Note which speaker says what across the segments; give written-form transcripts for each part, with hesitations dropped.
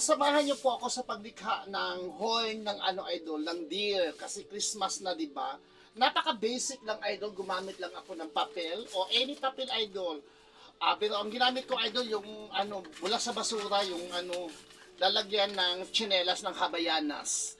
Speaker 1: samahan niyo po ako sa paglikha ng horn ng idol, ng deer. Kasi Christmas na, di ba? Napaka-basic lang, idol. Gumamit lang ako ng papel o any papel, idol. Pero ang ginamit ko, idol, yung mula sa basura, yung lalagyan ng tsinelas ng Habayanas.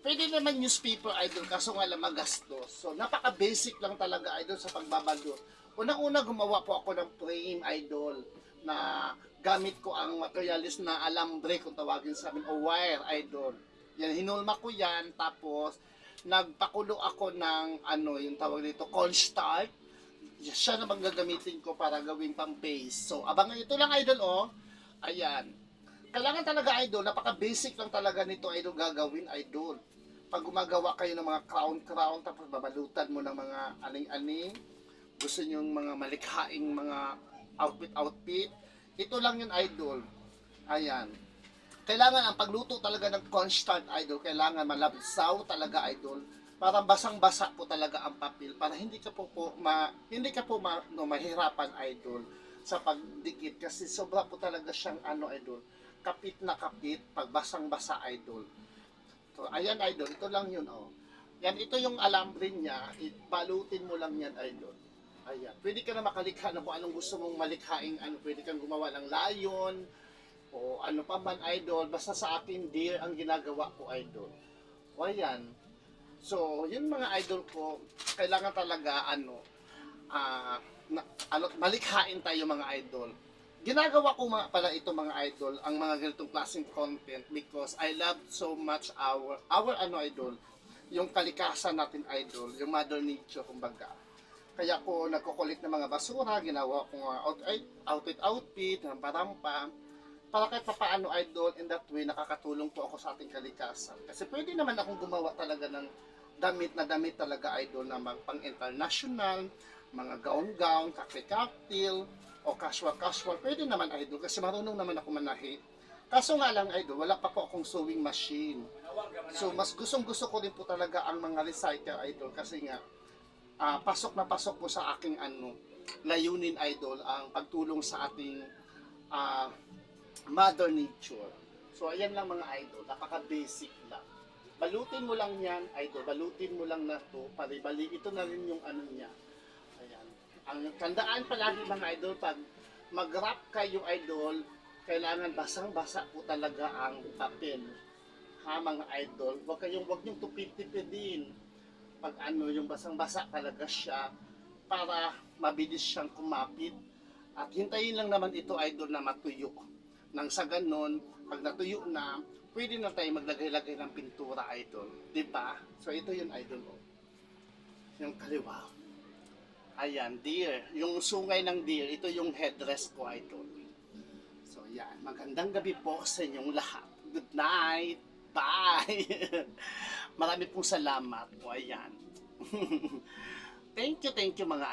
Speaker 1: Pwede naman newspaper, idol, kaso nga lang magastos. So, napaka-basic lang talaga, idol, sa pagbabalot. Unang-una, gumawa po ako ng frame, idol, na gamit ko ang materialis na alambre, kung tawagin sa amin, o wire, idol. Yan, hinulma ko yan, tapos, nagpakulo ako ng, yung tawag dito, cornstarch. Siya naman gagamitin ko para gawing pang base. So, abangan ito lang, idol, oh. Ayan. Kailangan talaga, idol, napaka-basic lang talaga nito, idol, gagawin, idol. Pag gumagawa kayo ng mga crown, tapos babalutan mo ng mga aning-aning, gusto nyo mga malikhaing mga outfit, ito lang yun, idol. Ayan. Kailangan ang pagluto talaga ng cornstarch, idol, kailangan malabsaw talaga, idol. Parang basang-basa po talaga ang papel para hindi ka po mahirapan, idol, sa pagdikit kasi sobra po talaga siyang idol, kapit na kapit pag basang-basa, idol. So, ayan, idol, ito lang yun, oh. Yan, ito yung alambre niya, ibalutin mo lang yan, idol. Ayan, pwede ka na makalikha na kung anong gusto mong malikhaing, pwede kang gumawa ng lion, o ano pa man, idol, basta sa akin, deer ang ginagawa ko, idol. O, ayan. So, yun mga idol ko, kailangan talaga, malikhain tayo mga idol. Ginagawa ko pala ito mga idol, ang mga ganitong klaseng content because I love so much our idol, yung kalikasan natin, idol, yung mother nature, kumbaga. Kaya ko nagkukulit ng mga basura, ginawa ko nga outfit, ng parampa, para kahit papaano, idol, in that way, nakakatulong po ako sa ating kalikasan. Kasi pwede naman akong gumawa talaga ng damit talaga, idol, na pang international, mga gown, cocktail, o casual, pwede naman, idol, kasi marunong naman ako manahi. Kaso nga lang, idol, wala pa po akong sewing machine. So, mas gustong-gusto ko rin po talaga ang mga recycle, idol, kasi nga, pasok na pasok po sa aking layunin, idol, ang pagtulong sa ating mother nature. So, ayan lang mga idol, napaka-basic lang. Balutin mo lang yan, idol, balutin mo lang na to, paribali, ito na rin yung niya. Ayan. Ang tandaan palagi mga idol, pag mag-wrap kayo, idol, kailangan basang-basa po talaga ang papel. Ha, mga idol, wag niyong tupid-tipidin. Pag yung basang-basa talaga siya, para mabilis siyang kumapit. At hintayin lang naman ito, idol, na matuyo. Nang sa ganon, pag natuyo na, pwede na tayo maglagay-lagay ng pintura, idol. Diba? So, ito yun, idol. Yung kaliwa. Ayan, deer. Yung sungay ng deer, ito yung headdress ko, idol. So, yan. Magandang gabi po sa inyong lahat. Good night. Bye! Marami pong salamat po. Ayan. Thank you mga